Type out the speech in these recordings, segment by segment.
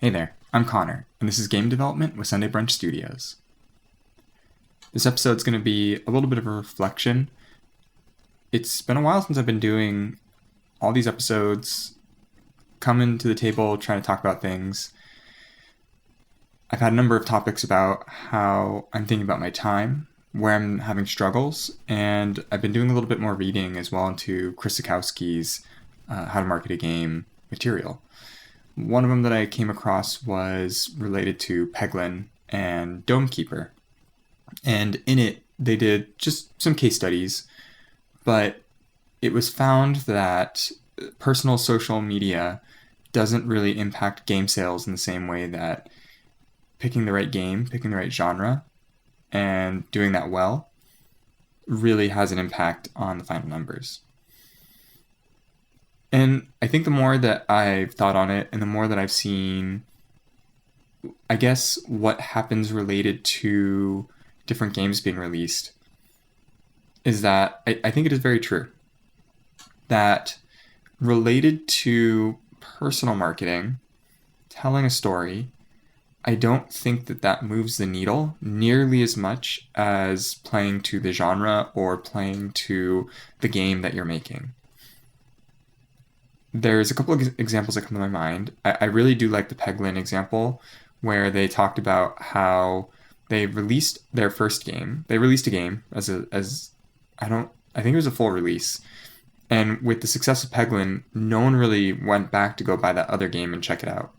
Hey there, I'm Connor, and this is Game Development with Sunday Brunch Studios. This episode's going to be a little bit of a reflection. It's been a while since I've been doing all these episodes, coming to the table, trying to talk about things. I've had a number of topics about how I'm thinking about my time, where I'm having struggles, and I've been doing a little bit more reading as well into Chris Sikowski's How to Market a Game material. One of them that I came across was related to Peglin and Domekeeper. And in it, they did just some case studies, but it was found that personal social media doesn't really impact game sales in the same way that picking the right game, picking the right genre, and doing that well really has an impact on the final numbers. And I think the more that I've thought on it and the more that I've seen, I guess, what happens related to different games being released, is that I think it is very true that related to personal marketing, telling a story, I don't think that moves the needle nearly as much as playing to the genre or playing to the game that you're making. There's a couple of examples that come to my mind. I really do like the Peglin example where they talked about how they released their first game. They released a game I think it was a full release. And with the success of Peglin, no one really went back to go buy that other game and check it out.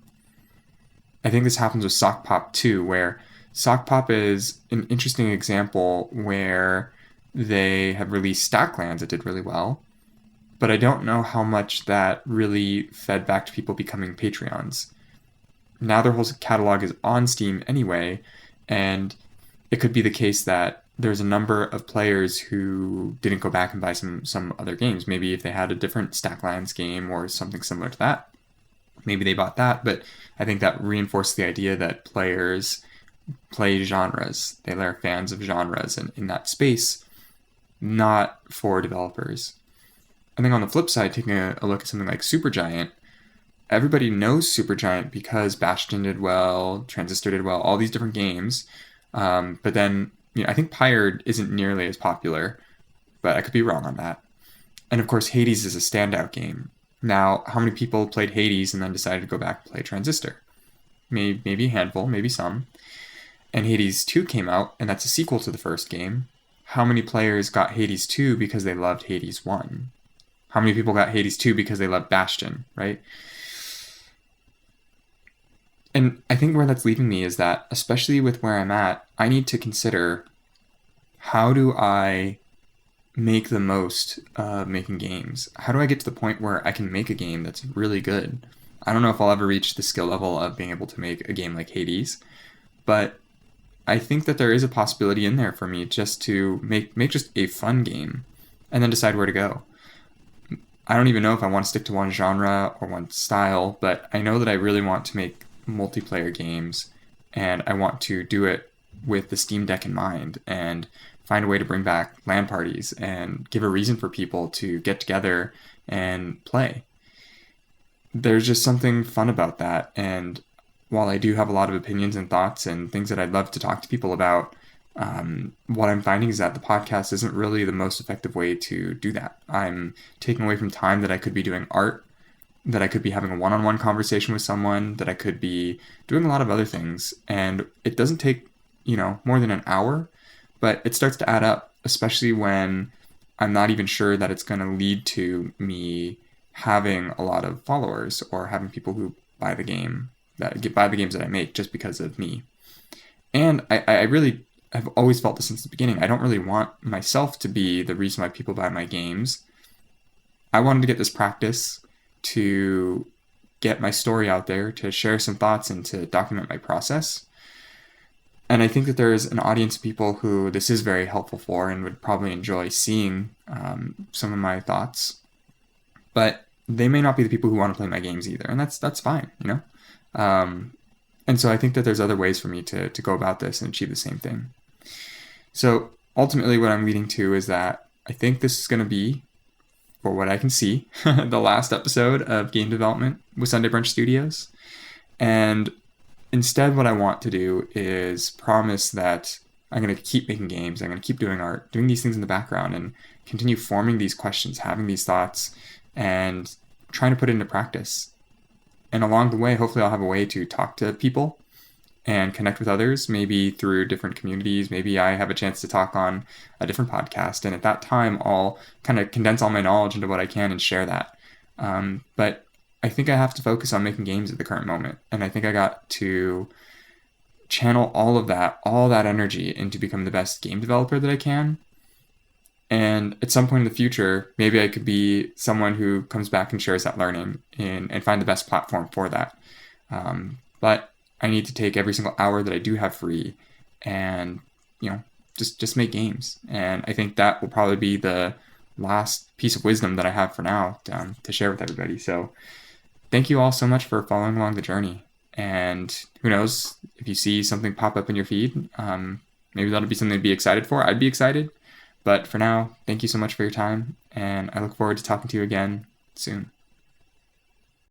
I think this happens with Sock Pop too, where Sock Pop is an interesting example where they have released Stacklands that did really well, but I don't know how much that really fed back to people becoming Patreons. Now their whole catalog is on Steam anyway, and it could be the case that there's a number of players who didn't go back and buy some other games. Maybe if they had a different Stacklands game or something similar to that, maybe they bought that, but I think that reinforced the idea that players play genres. They're fans of genres and in that space, not for developers. I think on the flip side, taking a look at something like Supergiant, everybody knows Supergiant because Bastion did well, Transistor did well, all these different games. But then, I think Pyre isn't nearly as popular, but I could be wrong on that. And of course, Hades is a standout game. Now, how many people played Hades and then decided to go back and play Transistor? Maybe a handful, maybe some. And Hades 2 came out, and that's a sequel to the first game. How many players got Hades 2 because they loved Hades 1? How many people got Hades 2 because they loved Bastion, right? And I think where that's leaving me is that, especially with where I'm at, I need to consider, how do I make the most of making games? How do I get to the point where I can make a game that's really good? I don't know if I'll ever reach the skill level of being able to make a game like Hades, but I think that there is a possibility in there for me just to make just a fun game and then decide where to go. I don't even know if I want to stick to one genre or one style, but I know that I really want to make multiplayer games, and I want to do it with the Steam Deck in mind and find a way to bring back LAN parties and give a reason for people to get together and play. There's just something fun about that, and while I do have a lot of opinions and thoughts and things that I'd love to talk to people about, what I'm finding is that the podcast isn't really the most effective way to do that. I'm taking away from time that I could be doing art, that I could be having a one-on-one conversation with someone, that I could be doing a lot of other things. And it doesn't take, more than an hour, but it starts to add up, especially when I'm not even sure that it's going to lead to me having a lot of followers or having people who buy the games that I make just because of me. And I really have always felt this since the beginning. I don't really want myself to be the reason why people buy my games. I wanted to get this practice to get my story out there, to share some thoughts and to document my process. And I think that there is an audience of people who this is very helpful for and would probably enjoy seeing some of my thoughts. But they may not be the people who want to play my games either, and that's fine, And so I think that there's other ways for me to go about this and achieve the same thing. So ultimately what I'm leading to is that I think this is going to be, for what I can see, the last episode of Game Development with Sunday Brunch Studios. And instead, what I want to do is promise that I'm going to keep making games. I'm going to keep doing art, doing these things in the background, and continue forming these questions, having these thoughts, and trying to put it into practice. And along the way, hopefully, I'll have a way to talk to people and connect with others, maybe through different communities. Maybe I have a chance to talk on a different podcast. And at that time, I'll kind of condense all my knowledge into what I can and share that. But I think I have to focus on making games at the current moment. And I think I got to channel all that energy into become the best game developer that I can. And at some point in the future, maybe I could be someone who comes back and shares that learning and find the best platform for that. But I need to take every single hour that I do have free and, just make games. And I think that will probably be the last piece of wisdom that I have for now to share with everybody. So thank you all so much for following along the journey. And who knows, if you see something pop up in your feed, maybe that'll be something to be excited for. I'd be excited. But for now, thank you so much for your time. And I look forward to talking to you again soon.